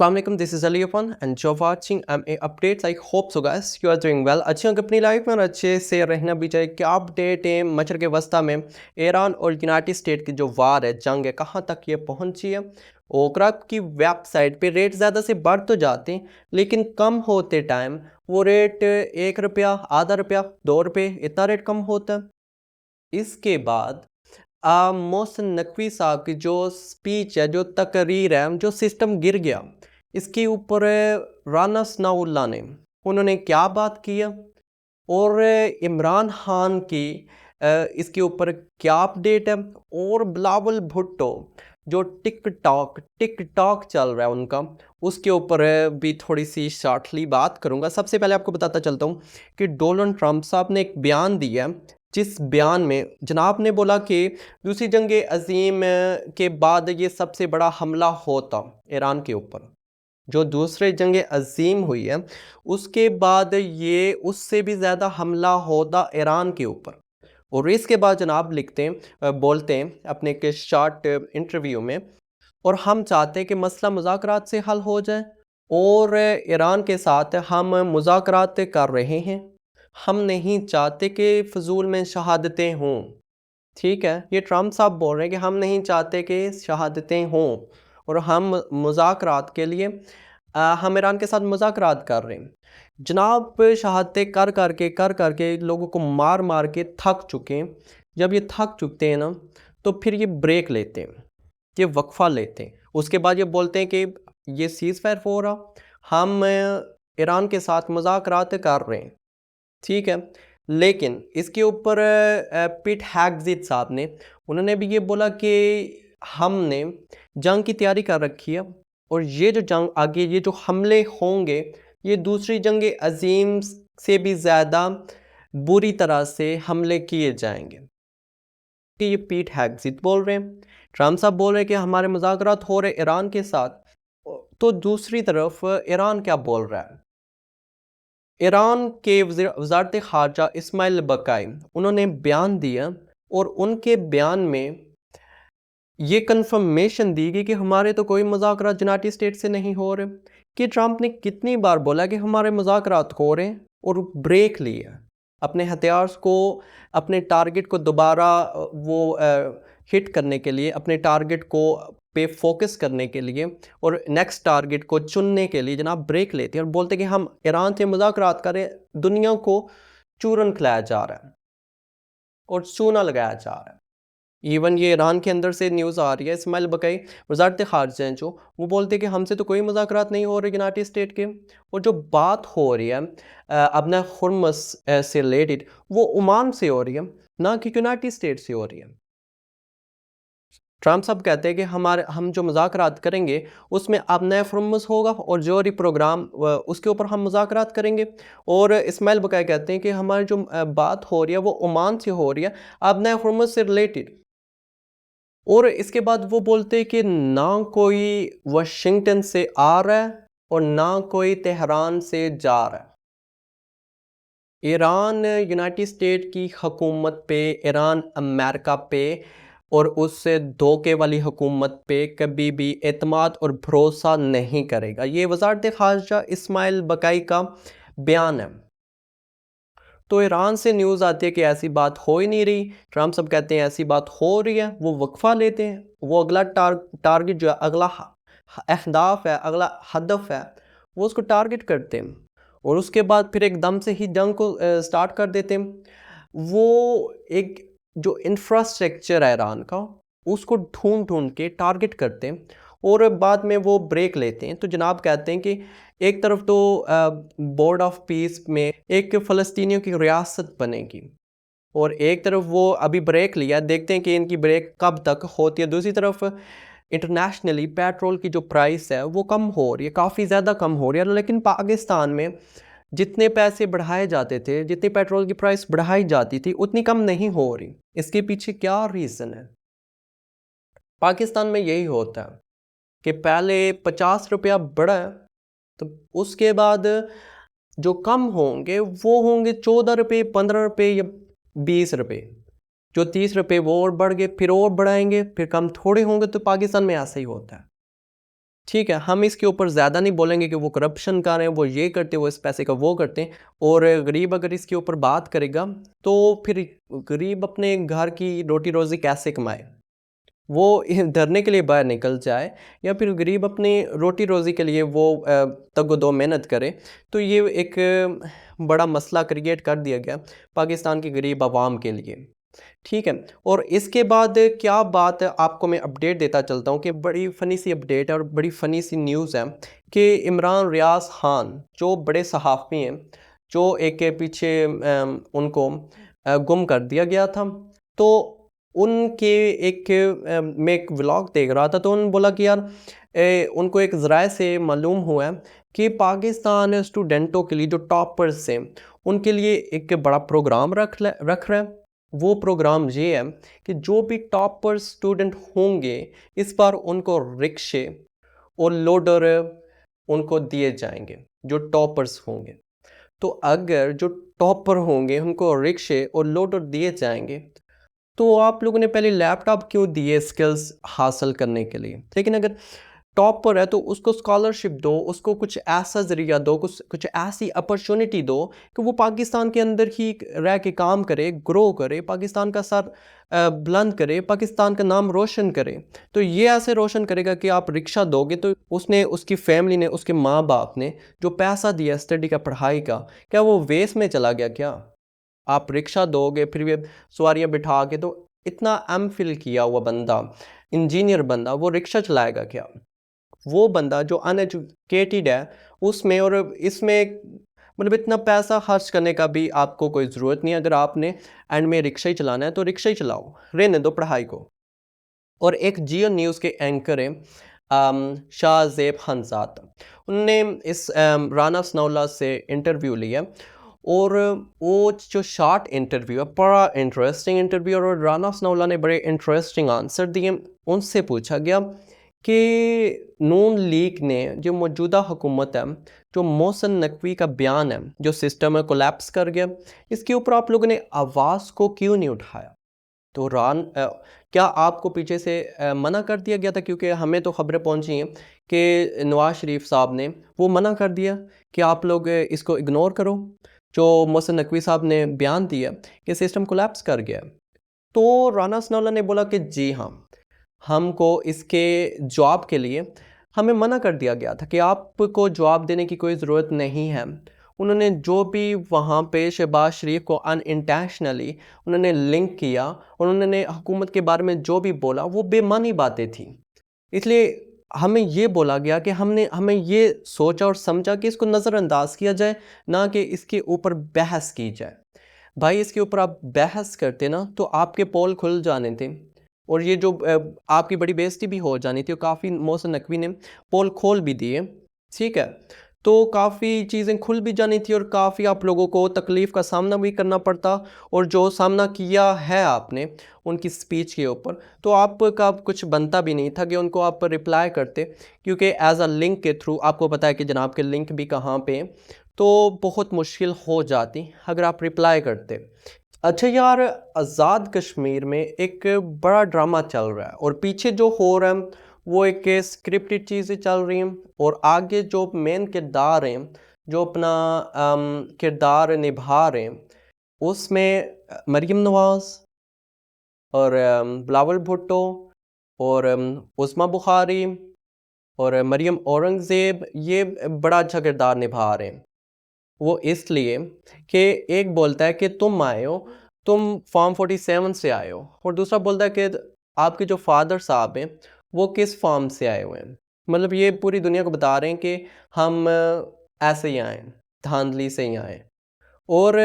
Assalamu alaikum, this is Ali Afan and you're watching MA Updates. I hope so guys you are doing well. अच्छे होंगे अपनी life में और अच्छे से रहना भी चाहिए। क्या अपडेट है मशर के वस्ता में ईरान और यूनाइटेड स्टेट की जो वार है, जंग है, कहाँ तक ये पहुँची है। ओकरा की वेबसाइट पे रेट ज़्यादा से बढ़ तो जाते हैं लेकिन कम होते टाइम वो रेट 1 रुपया, आधा रुपया, 2 रुपये इतना रेट कम होता है। इसके बाद मोहसिन नकवी साहब की जो स्पीच है, जो तकरीर है, जो सिस्टम गिर गया, इसके ऊपर राना सनाउल्लाह ने उन्होंने क्या बात की है और इमरान खान की इसके ऊपर क्या अपडेट है और बिलावल भुट्टो जो टिक टॉक चल रहा है उनका, उसके ऊपर भी थोड़ी सी शॉर्टली बात करूंगा। सबसे पहले आपको बताता चलता हूँ कि डोनाल्ड ट्रंप साहब ने एक बयान दिया, जिस बयान में जनाब ने बोला कि दूसरी जंग अजीम के बाद ये सबसे बड़ा हमला होता ईरान के ऊपर। जो दूसरे जंग अजीम हुई है उसके बाद ये उससे भी ज़्यादा हमला होता ईरान के ऊपर। और इसके बाद जनाब लिखते हैं, बोलते हैं अपने के शॉर्ट इंटरव्यू में, और हम चाहते हैं कि मसला मुज़ाकरात से हल हो जाए और ईरान के साथ हम मुज़ाकरात कर रहे हैं। हम नहीं चाहते कि फ़जूल में शहादतें हों। ठीक है, ये ट्रम्प साहब बोल रहे हैं कि हम नहीं चाहते कि शहादतें हों और हम मुज़ाकरात के लिए हम ईरान के साथ मुज़ाकरात कर रहे हैं। जनाब शहादतें कर के लोगों को मार मार के थक चुके हैं। जब ये थक चुकते हैं ना तो फिर ये ब्रेक लेते हैं, ये वक्फ़ा लेते हैं। उसके बाद ये बोलते हैं कि ये सीज़ फायर हो रहा, हम ईरान के साथ मुज़ाकरात कर रहे हैं। ठीक है, लेकिन इसके ऊपर पीट हेग्सेथ साहब ने उन्होंने भी ये बोला कि हमने जंग की तैयारी कर रखी है और ये जो जंग आगे ये जो हमले होंगे ये दूसरी जंग अजीम से भी ज़्यादा बुरी तरह से हमले किए जाएंगे। कि ये पीट हेग्सेथ बोल रहे हैं, ट्रम्प साहब बोल रहे हैं कि हमारे मुज़ाकरात हो रहे ईरान के साथ, तो दूसरी तरफ ईरान क्या बोल रहा है। ईरान के वज़ारत ख़ारजा इस्माइल बकाई उन्होंने बयान दिया और उनके बयान में ये कंफर्मेशन दी गई कि हमारे तो कोई मुज़ाकरात यूनाइटेड स्टेट से नहीं हो रहे। कि ट्रम्प ने कितनी बार बोला कि हमारे मुज़ाकरात हो रहे हैं और ब्रेक लिया अपने हथियार को, अपने टारगेट को दोबारा वो हिट करने के लिए, अपने टारगेट को पे फोकस करने के लिए और नेक्स्ट टारगेट को चुनने के लिए जनाब ब्रेक लेते हैं और बोलते कि हम ईरान से मुज़ाकरात करें। दुनिया को चूरन खिलाया जा रहा है और चूना लगाया जा रहा है। इवन ये ईरान के अंदर से न्यूज़ आ रही है, इस्माइल बकाई वज़ारत ख़ारजा हैं जो, वो बोलते हैं कि हमसे तो कोई मुज़ाकरात नहीं हो रहे यूनाइटेड स्टेट के। और जो बात हो रही है अपना हुर्मुज़ से रिलेटेड, वो ओमान से हो रही है, ना कि यूनाइटेड स्टेट से हो रही है। ट्रम्प साहब कहते हैं कि हम जो मुज़ाकरात करेंगे उसमें अब नया हुर्मुज़ होगा और जोहरी प्रोग्राम उसके ऊपर हम मुज़ाकरात करेंगे। और इस्माइल बकाई कहते हैं कि हमारी जो बात हो रही है वो ओमान से हो रही है, अब नया हुर्मुज़ से रिलेटेड। और इसके बाद वो बोलते हैं कि ना कोई वाशिंगटन से आ रहा है और ना कोई तेहरान से जा रहा है। ईरान यूनाइटेड स्टेट की हुकूमत पे, ईरान अमेरिका पे और उससे धोखे वाली हुकूमत पे कभी भी एतमाद और भरोसा नहीं करेगा। ये वज़ारत ख़ारजा इस्माइल बकाई का बयान है। तो ईरान से न्यूज़ आती है कि ऐसी बात हो ही नहीं रही। ट्रम्प सब कहते हैं ऐसी बात हो रही है, वो वक्फ़ा लेते हैं, वो अगला टारगेट जो है, अगला अहदाफ है, अगला हदफ है, वो उसको टारगेट करते हैं और उसके बाद फिर एकदम से ही जंग को स्टार्ट कर देते हैं। वो एक जो इंफ्रास्ट्रक्चर है ईरान का, उसको ढूंढ के टारगेट करते हैं और बाद में वो ब्रेक लेते हैं। तो जनाब कहते हैं कि एक तरफ तो बोर्ड ऑफ पीस में एक फ़लस्तीनियों की रियासत बनेगी और एक तरफ वो अभी ब्रेक लिया, देखते हैं कि इनकी ब्रेक कब तक होती है। दूसरी तरफ इंटरनेशनली पेट्रोल की जो प्राइस है वो कम हो रही है, काफ़ी ज़्यादा कम हो रही है। लेकिन पाकिस्तान में जितने पैसे बढ़ाए जाते थे, जितनी पेट्रोल की प्राइस बढ़ाई जाती थी, उतनी कम नहीं हो रही। इसके पीछे क्या रीज़न है? पाकिस्तान में यही होता है कि पहले 50 रुपया बढ़ा तो उसके बाद जो कम होंगे वो होंगे 14 रुपये, 15 रुपये या 20 रुपये। जो 30 रुपये वो और बढ़ गए, फिर और बढ़ाएंगे, फिर कम थोड़े होंगे। तो पाकिस्तान में ऐसा ही होता है। ठीक है, हम इसके ऊपर ज़्यादा नहीं बोलेंगे कि वो करप्शन कर रहे हैं, वो ये करते हैं, वो इस पैसे का वो करते हैं। और गरीब अगर इसके ऊपर बात करेगा तो फिर गरीब अपने घर की रोटी रोज़ी कैसे कमाए? वो धरने के लिए बाहर निकल जाए या फिर गरीब अपनी रोटी रोज़ी के लिए वो तग-दो मेहनत करे। तो ये एक बड़ा मसला क्रिएट कर दिया गया पाकिस्तान की गरीब आवाम के लिए। ठीक है, और इसके बाद क्या बात है, आपको मैं अपडेट देता चलता हूँ कि बड़ी फ़नी सी अपडेट है और बड़ी फ़नी सी न्यूज़ है कि इमरान रियाज खान जो बड़े सहाफ़ी हैं, जो एक के पीछे उनको गुम कर दिया गया था। तो उनके एक मैं एक व्लॉग देख रहा था तो उन्होंने बोला कि यार उनको एक ज़राए से मालूम हुआ है कि पाकिस्तान स्टूडेंटों के लिए जो टॉपर्स हैं उनके लिए एक बड़ा प्रोग्राम रख रहा है। वो प्रोग्राम ये है कि जो भी टॉपर स्टूडेंट होंगे इस बार उनको रिक्शे और लोडर उनको दिए जाएंगे जो टॉपर्स होंगे। तो अगर जो टॉपर होंगे उनको रिक्शे और लोडर दिए जाएंगे तो आप लोगों ने पहले लैपटॉप क्यों दिए स्किल्स हासिल करने के लिए? लेकिन अगर टॉपर है तो उसको स्कॉलरशिप दो, उसको कुछ ऐसा ज़रिया दो, कुछ कुछ ऐसी अपॉर्चुनिटी दो कि वो पाकिस्तान के अंदर ही रह के काम करे, ग्रो करे, पाकिस्तान का सर बुलंद करे, पाकिस्तान का नाम रोशन करे। तो ये ऐसे रोशन करेगा कि आप रिक्शा दोगे तो उसने, उसकी फैमिली ने, उसके माँ बाप ने जो पैसा दिया स्टडी का, पढ़ाई का, क्या वो वेस्ट में चला गया क्या? आप रिक्शा दोगे फिर भी सवारियाँ बिठा के, तो इतना एमफिल किया हुआ बंदा, इंजीनियर बंदा, वो रिक्शा चलाएगा क्या? वो बंदा जो अनएजुकेटेड है उसमें और इसमें मतलब इतना पैसा खर्च करने का भी आपको कोई ज़रूरत नहीं है। अगर आपने एंड में रिक्शा ही चलाना है तो रिक्शा ही चलाओ, रहने दो पढ़ाई को। और एक जियो न्यूज़ के एंकर हैं शाहज़ेब खानज़ाद, उन्होंने इस राना सनाउल्लाह से इंटरव्यू लिया और वो जो शॉर्ट इंटरव्यू है बड़ा इंटरेस्टिंग इंटरव्यू और राना सनाउल्लाह ने बड़े इंटरेस्टिंग आंसर दिए। उनसे पूछा गया कि नून लीग ने जो मौजूदा हुकूमत है, जो मोहसिन नकवी का बयान है जो सिस्टम है कोलैप्स कर गया, इसके ऊपर आप लोगों ने आवाज़ को क्यों नहीं उठाया? तो क्या आपको पीछे से मना कर दिया गया था? क्योंकि हमें तो खबरें पहुंची हैं कि नवाज शरीफ साहब ने वो मना कर दिया कि आप लोग इसको इग्नोर करो, जो मोहसिन नकवी साहब ने बयान दिया कि सिस्टम कोलैप्स कर गया। तो राना सनाउल्लाह ने बोला कि जी हाँ, हमको इसके जवाब के लिए हमें मना कर दिया गया था कि आपको जवाब देने की कोई ज़रूरत नहीं है। उन्होंने जो भी वहाँ पे शहबाज शरीफ को अनइंटेंशनली उन्होंने लिंक किया और उन्होंने हुकूमत के बारे में जो भी बोला वो बेमानी बातें थी। इसलिए हमें ये बोला गया कि हमें ये सोचा और समझा कि इसको नज़रअंदाज किया जाए, ना कि इसके ऊपर बहस की जाए। भाई इसके ऊपर आप बहस करते ना तो आपके पोल खुल जाने थे और ये जो आपकी बड़ी बेइज्जती भी हो जानी थी और काफ़ी मोहसिन नकवी ने पोल खोल भी दिए, ठीक है। तो काफ़ी चीज़ें खुल भी जानी थी और काफ़ी आप लोगों को तकलीफ़ का सामना भी करना पड़ता और जो सामना किया है आपने उनकी स्पीच के ऊपर, तो आपका कुछ बनता भी नहीं था कि उनको आप रिप्लाई करते, क्योंकि एज अ लिंक के थ्रू आपको पता है कि जनाब के लिंक भी कहाँ पे हैं, तो बहुत मुश्किल हो जाती अगर आप रिप्लाई करते। अच्छा यार, आज़ाद कश्मीर में एक बड़ा ड्रामा चल रहा है और पीछे जो हो रहा है वो एक स्क्रिप्टेड चीज़ें चल रही हैं और आगे जो मेन किरदार हैं जो अपना किरदार निभा रहे हैं उसमें मरीम नवाज़ और बिलावल भुट्टो और उस्मा बुखारी और मरीम औरंगज़ेब ये बड़ा अच्छा किरदार निभा रहे हैं। वो इसलिए कि एक बोलता है कि तुम आए हो, तुम फॉर्म 47 से आए हो और दूसरा बोलता है कि आपके जो फादर साहब हैं वो किस फॉर्म से आए हुए हैं। मतलब ये पूरी दुनिया को बता रहे हैं कि हम ऐसे ही आए हैं, धांधली से ही आए हैं। और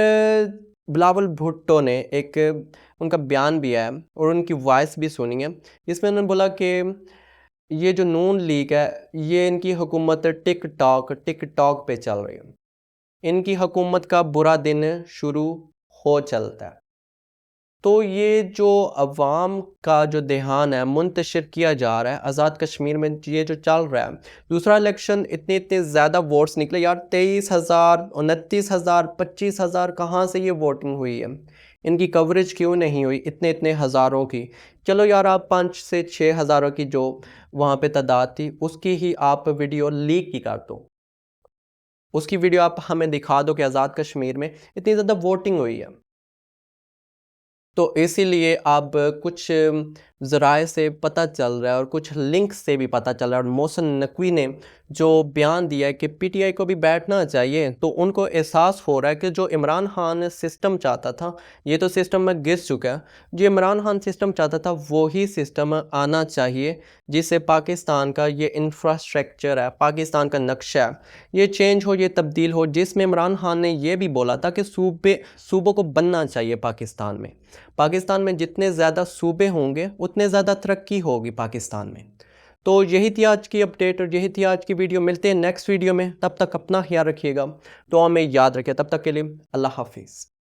बिलावल भुट्टो ने एक उनका बयान भी है और उनकी वॉइस भी सुनी है, जिसमें उन्होंने बोला कि ये जो नून लीग है ये इनकी हुकूमत टिक टॉक पे चल रही है, इनकी हुकूमत का बुरा दिन शुरू हो चलता है। तो ये जो अवाम का जो ध्यान है मुंतशिर किया जा रहा है आज़ाद कश्मीर में, ये जो चल रहा है दूसरा इलेक्शन, इतने इतने ज़्यादा वोट्स निकले यार, 23,000, 29,000, 25,000 कहाँ से ये वोटिंग हुई है? इनकी कवरेज क्यों नहीं हुई इतने इतने हज़ारों की। चलो यार आप 5 से 6 हज़ारों की जो वहाँ पे तादाद थी उसकी ही आप वीडियो लीक ही कर दो। उसकी वीडियो आप हमें दिखा दो कि आज़ाद कश्मीर में इतनी ज़्यादा वोटिंग हुई है। तो इसीलिए अब कुछ ज़राए से पता चल रहा है और कुछ लिंक से भी पता चल रहा है और मोहसिन नकवी ने जो बयान दिया है कि पीटीआई को भी बैठना चाहिए, तो उनको एहसास हो रहा है कि जो इमरान खान सिस्टम चाहता था, ये तो सिस्टम में घिस चुका है। जो इमरान खान सिस्टम चाहता था वही सिस्टम आना चाहिए, जिससे पाकिस्तान का ये इंफ्रास्ट्रक्चर है, पाकिस्तान का नक्शा है, ये चेंज हो, ये तब्दील हो, जिसमें इमरान खान ने ये भी बोला था कि सूबों को बनना चाहिए पाकिस्तान में। पाकिस्तान में जितने ज़्यादा सूबे होंगे उतने ज़्यादा तरक्की होगी पाकिस्तान में। तो यही थी आज की अपडेट और यही थी आज की वीडियो। मिलते हैं नेक्स्ट वीडियो में, तब तक अपना ख्याल रखिएगा, तो हमें याद रखिए। तब तक के लिए अल्लाह हाफिज़।